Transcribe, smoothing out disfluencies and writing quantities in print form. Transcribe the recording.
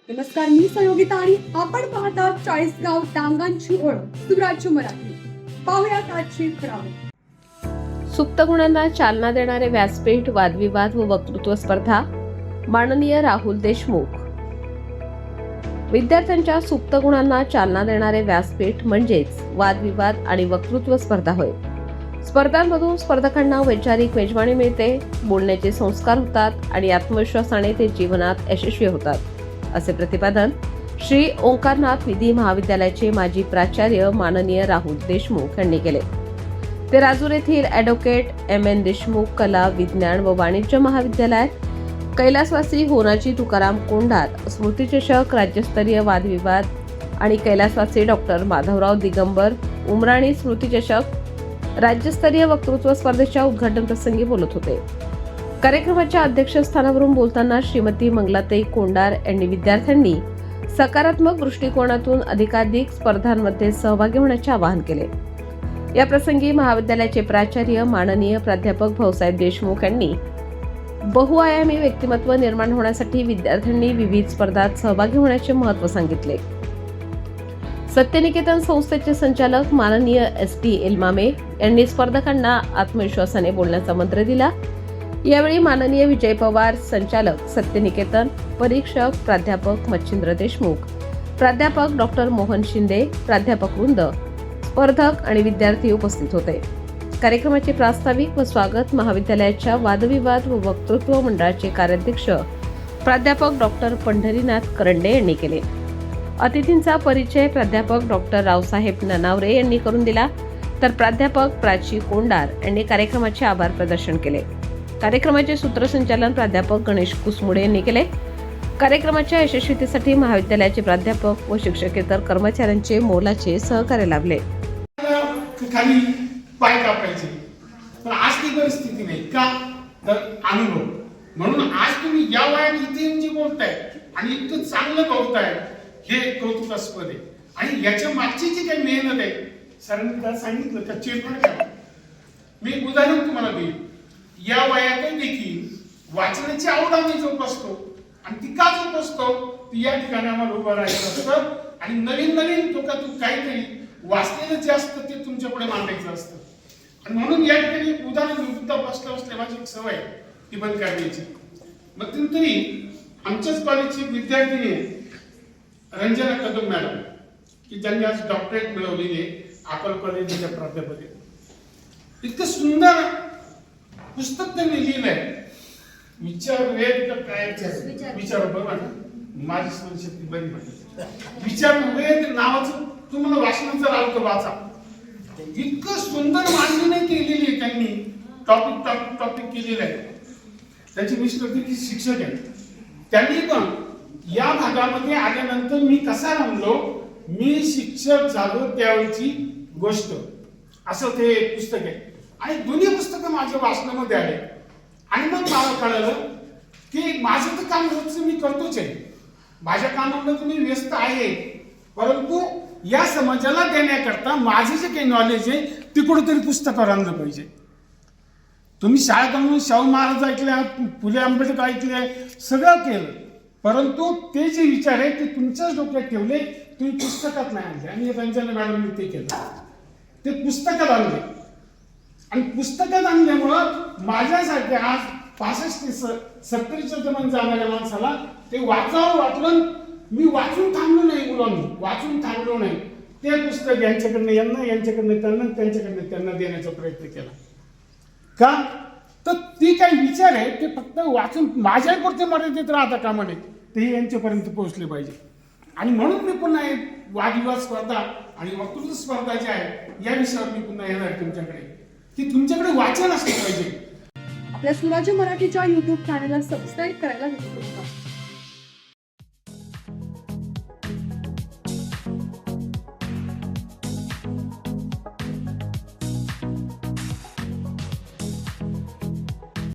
नमस्कार, मी सहयोगिता आणि आपण पाहता चाळीसगाव टांगांची ओळख सुराज्य मराठी. पाहुयात आजची खबरावळ. सुप्त गुणांना चालना देणारे व्यासपीठ, वादविवाद व वक्तृत्व स्पर्धा. माननीय राहुल देशमुख. विद्यार्थ्यांच्या सुप्त गुणांना चालना देणारे व्यासपीठ म्हणजेच वादविवाद आणि वक्तृत्व स्पर्धा होय. स्पर्धांमधून स्पर्धकांना वैचारिक मेजवानी मिळते, बोलण्याचे संस्कार होतात आणि आत्मविश्वासाने ते जीवनात यशस्वी होतात, असे प्रतिपादन श्री ओंकारनाथ विधी महाविद्यालयाचे माजी प्राचार्य माननीय राहुल देशमुख यांनी केले. ते राजूर येथील ॲडव्होकेट M.N. देशमुख कला, विज्ञान व वाणिज्य महाविद्यालयात कैलासवासी होनाजी तुकाराम कोंडार स्मृतिचषक राज्यस्तरीय वादविवाद आणि कैलासवासी डॉक्टर माधवराव दिगंबर उमराणी स्मृतिचषक राज्यस्तरीय वक्तृत्व स्पर्धेच्या उद्घाटन प्रसंगी बोलत होते. कार्यक्रमाच्या अध्यक्षस्थानावरून बोलताना श्रीमती मंगलाताई कोंडार यांनी विद्यार्थ्यांनी सकारात्मक दृष्टिकोनातून अधिकाधिक स्पर्धांमध्ये सहभागी होण्याचे आवाहन केले. या प्रसंगी महाविद्यालयाचे प्राचार्य माननीय प्राध्यापक भाऊसाहेब देशमुख यांनी बहुआयामी व्यक्तिमत्व निर्माण होण्यासाठी विद्यार्थ्यांनी विविध स्पर्धात सहभागी होण्याचे महत्त्व सांगितले. सत्यनिकेतन संस्थेचे संचालक माननीय S.T. एलमामे यांनी स्पर्धकांना आत्मविश्वासाने बोलण्याचा मंत्र दिला. यावेळी माननीय विजय पवार, संचालक सत्यनिकेतन, परीक्षक प्राध्यापक मच्छिंद्र देशमुख, प्राध्यापक डॉक्टर मोहन शिंदे, प्राध्यापक वृंद, स्पर्धक आणि विद्यार्थी उपस्थित होते. कार्यक्रमाचे प्रास्ताविक व स्वागत महाविद्यालयाच्या वादविवाद व वक्तृत्व मंडळाचे कार्याध्यक्ष प्राध्यापक डॉक्टर पंढरीनाथ करंडे यांनी केले. अतिथींचा परिचय प्राध्यापक डॉक्टर रावसाहेब ननावरे यांनी करून दिला, तर प्राध्यापक प्राची कोंडार यांनी कार्यक्रमाचे आभार प्रदर्शन केले. कार्यक्रमाचे सूत्रसंचालन प्राध्यापक गणेश कुसमुडे यांनी केले. कार्यक्रमाच्या यशस्वीतेसाठी महाविद्यालयाचे प्राध्यापक व शिक्षकेतर कर्मचाऱ्यांचे मोलाचे सहकार्य लाभले. खाली पाय कापायचे, पण आज ती परिस्थिती नाही का, तर अनुभव. म्हणून आज तुम्ही या वयात इथे जे बोलताय आणि इतकं चांगलं बोलताय, हे कौतुकास्पद आहे. आणि याच्या मागची जी काही मेहनत आहे, सरांनी त्याला सांगितलं का चेतन का. मी एक उदाहरण तुम्हाला देईल. या वयात देखील वाचनाची आवड आम्ही जोपासतो, आणि ती का जोपासतो, ती या ठिकाणी आम्हाला उभं राहायचं असतं आणि नवीन नवीन टोकातून काहीतरी वाचलेलं जे असतं ते तुमच्यापुढे मांडायचं असतं. आणि म्हणून या ठिकाणी एक उदाहरण सुद्धा बसल्या माझी एक सवय ती बंद करण्याची. मध्यंतरी आमच्याच कॉलेजची विद्यार्थिनी आहे रंजना कदम मॅडम, की ज्यांनी आज डॉक्टरेट मिळवलेली आहे अकोल कॉलेजच्या प्राध्यापक. इतकं सुंदर पुस्तक त्यांनी लिहिलंय, विचार वेद का काय विचार, बरोबर ना, माझी स्मरणशक्ती बरी म्हणते, विचार वेद नावाचं तुम्हाला वाचनाचं राहतं, वाचा. इतकं सुंदर मांडणी केलेली आहे त्यांनी, टॉपिक केलेलं आहे. त्याची मिस्टर शिक्षक आहे. त्यांनी पण या भागामध्ये आल्यानंतर मी कसा रमलो, मी शिक्षक झालो त्यावेळीची गोष्ट, असं ते पुस्तक आहे. आणि दोन्ही पुस्तकं माझ्या वाचनामध्ये आले आणि मग मला कळलं की माझं तर काम रोजचं मी करतोच आहे, माझ्या कामामध्ये मी व्यस्त आहे, परंतु या समाजाला देण्याकरता माझे जे काही नॉलेज आहे ते कुठेतरी पुस्तकावर आणलं पाहिजे. तुम्ही शाळेत म्हणून शाहू महाराज ऐकल्या, फुले आंबेडकर ऐकले, सगळं केलं, परंतु ते जे विचार आहे ते तुमच्याच डोक्यात ठेवले, तुम्ही पुस्तकात नाही आणले. आणि रंजना मॅडमने ते केलं, ते पुस्तकात आणले. आणि पुस्तकात आणल्यामुळं माझ्यासारख्या आज 65 ते 70च्या जमान जाणाऱ्या माणसाला ते वाचावं वाटलं. मी वाचून थांबलो नाही, मुलांनी वाचून थांबलो नाही. ते पुस्तक यांच्याकडनं यांना, यांच्याकडनं त्यांना, त्यांच्याकडनं त्यांना देण्याचा प्रयत्न केला. का तर ती काही विचार आहे ते फक्त वाचून माझ्यापुरते मर्यादित राहता कामा नये, ते यांच्यापर्यंत पोहोचले पाहिजे. आणि म्हणून मी पुन्हा एक वादविवाद स्पर्धा आणि वक्तृत्व स्पर्धा जी आहे या विषयावर मी पुन्हा येणार तुमच्याकडे, की तुमच्याकडे वाचन असलं पाहिजे. आपल्या सुराज्य मराठीच्या YouTube चॅनलला सबस्क्राईब करायला विसरू नका.